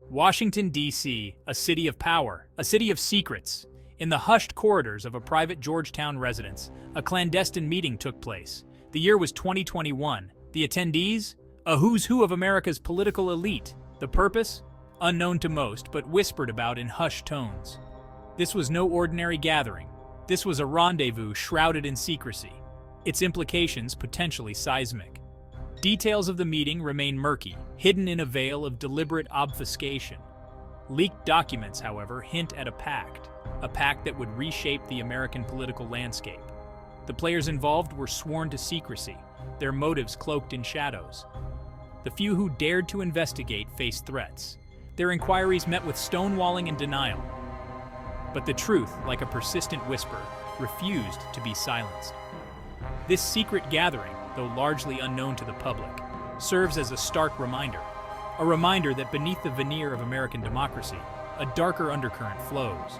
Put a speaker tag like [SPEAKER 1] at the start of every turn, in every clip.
[SPEAKER 1] Washington, D.C., a city of power, a city of secrets. In the hushed corridors of a private Georgetown residence, a clandestine meeting took place. The year was 2021. The attendees? A who's who of America's political elite. The purpose? Unknown to most, but whispered about in hushed tones. This was no ordinary gathering. This was a rendezvous shrouded in secrecy. Its implications potentially seismic. Details of the meeting remain murky, hidden in a veil of deliberate obfuscation. Leaked documents, however, hint at a pact that would reshape the American political landscape. The players involved were sworn to secrecy, their motives cloaked in shadows. The few who dared to investigate faced threats. Their inquiries met with stonewalling and denial. But the truth, like a persistent whisper, refused to be silenced. This secret gathering, though largely unknown to the public, serves as a stark reminder. A reminder that beneath the veneer of American democracy, a darker undercurrent flows.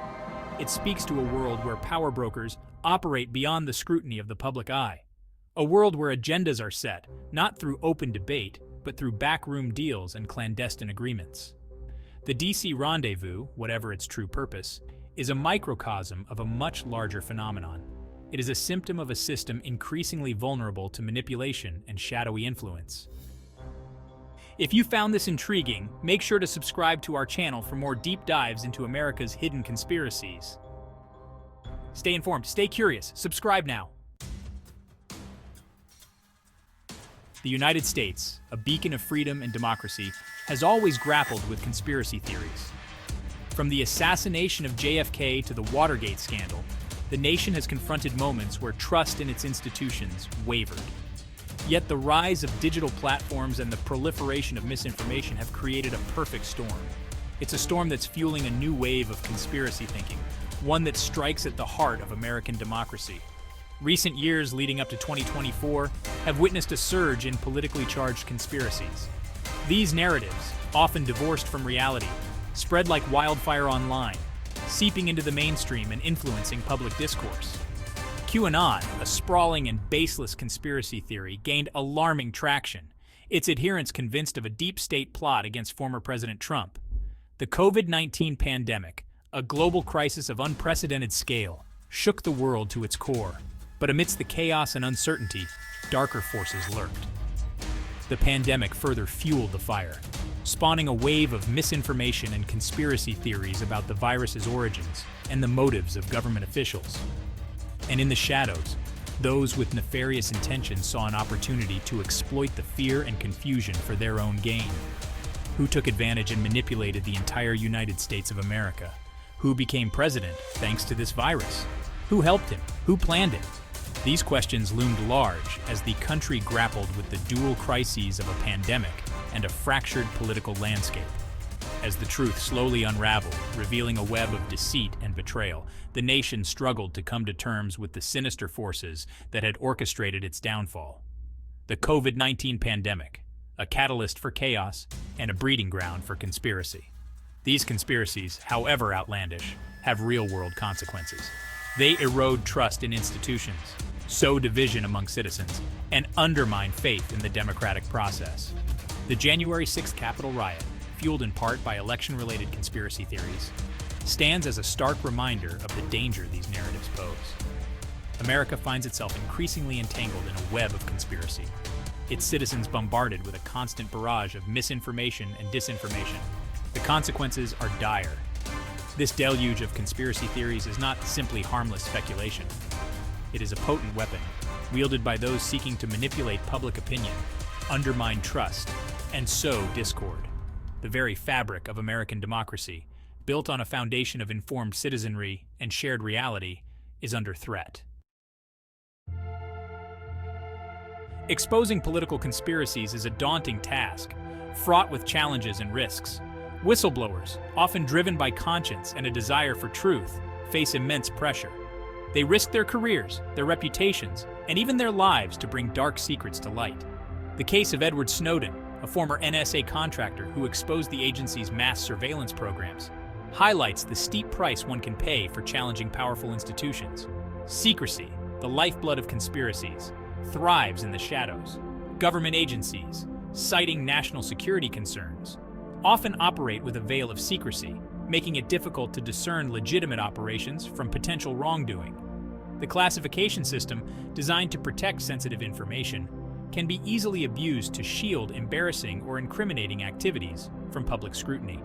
[SPEAKER 1] It speaks to a world where power brokers operate beyond the scrutiny of the public eye. A world where agendas are set, not through open debate, but through backroom deals and clandestine agreements. The DC rendezvous, whatever its true purpose, is a microcosm of a much larger phenomenon. It is a symptom of a system increasingly vulnerable to manipulation and shadowy influence. If you found this intriguing, make sure to subscribe to our channel for more deep dives into America's hidden conspiracies. Stay informed, stay curious, subscribe now. The United States, a beacon of freedom and democracy, has always grappled with conspiracy theories. From the assassination of JFK to the Watergate scandal, the nation has confronted moments where trust in its institutions wavered. Yet the rise of digital platforms and the proliferation of misinformation have created a perfect storm. It's a storm that's fueling a new wave of conspiracy thinking, one that strikes at the heart of American democracy. Recent years leading up to 2024 have witnessed a surge in politically charged conspiracies. These narratives, often divorced from reality, spread like wildfire online, seeping into the mainstream and influencing public discourse. QAnon, a sprawling and baseless conspiracy theory, gained alarming traction, its adherents convinced of a deep state plot against former President Trump. The COVID-19 pandemic, a global crisis of unprecedented scale, shook the world to its core. But amidst the chaos and uncertainty, darker forces lurked. The pandemic further fueled the fire, spawning a wave of misinformation and conspiracy theories about the virus's origins and the motives of government officials. And in the shadows, those with nefarious intentions saw an opportunity to exploit the fear and confusion for their own gain. Who took advantage and manipulated the entire United States of America? Who became president thanks to this virus? Who helped him? Who planned it? These questions loomed large as the country grappled with the dual crises of a pandemic and a fractured political landscape. As the truth slowly unraveled, revealing a web of deceit and betrayal, the nation struggled to come to terms with the sinister forces that had orchestrated its downfall. The COVID-19 pandemic, a catalyst for chaos and a breeding ground for conspiracy. These conspiracies, however outlandish, have real-world consequences. They erode trust in institutions, sow division among citizens, and undermine faith in the democratic process. The January 6th Capitol riot, fueled in part by election-related conspiracy theories, stands as a stark reminder of the danger these narratives pose. America finds itself increasingly entangled in a web of conspiracy, its citizens bombarded with a constant barrage of misinformation and disinformation. The consequences are dire. This deluge of conspiracy theories is not simply harmless speculation. It is a potent weapon, wielded by those seeking to manipulate public opinion, undermine trust, and sow discord. The very fabric of American democracy, built on a foundation of informed citizenry and shared reality, is under threat. Exposing political conspiracies is a daunting task, fraught with challenges and risks. Whistleblowers, often driven by conscience and a desire for truth, face immense pressure. They risk their careers, their reputations, and even their lives to bring dark secrets to light. The case of Edward Snowden, a former NSA contractor who exposed the agency's mass surveillance programs, highlights the steep price one can pay for challenging powerful institutions. Secrecy, the lifeblood of conspiracies, thrives in the shadows. Government agencies, citing national security concerns, often operate with a veil of secrecy, making it difficult to discern legitimate operations from potential wrongdoing. The classification system, designed to protect sensitive information, can be easily abused to shield embarrassing or incriminating activities from public scrutiny.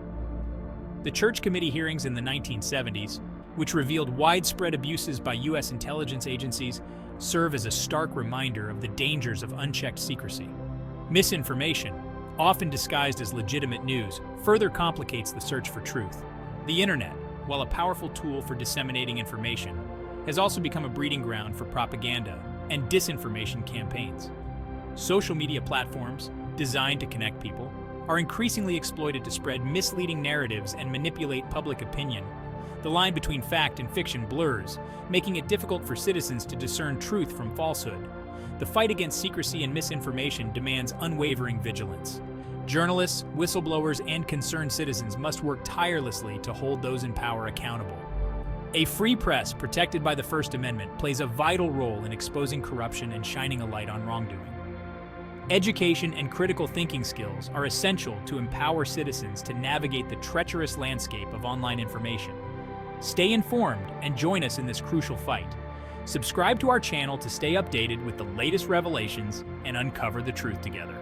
[SPEAKER 1] The Church Committee hearings in the 1970s, which revealed widespread abuses by U.S. intelligence agencies, serve as a stark reminder of the dangers of unchecked secrecy. Misinformation, often disguised as legitimate news, further complicates the search for truth. The internet, while a powerful tool for disseminating information, has also become a breeding ground for propaganda and disinformation campaigns. Social media platforms, designed to connect people, are increasingly exploited to spread misleading narratives and manipulate public opinion. The line between fact and fiction blurs, making it difficult for citizens to discern truth from falsehood. The fight against secrecy and misinformation demands unwavering vigilance. Journalists, whistleblowers, and concerned citizens must work tirelessly to hold those in power accountable. A free press protected by the First Amendment plays a vital role in exposing corruption and shining a light on wrongdoing. Education and critical thinking skills are essential to empower citizens to navigate the treacherous landscape of online information. Stay informed and join us in this crucial fight. Subscribe to our channel to stay updated with the latest revelations and uncover the truth together.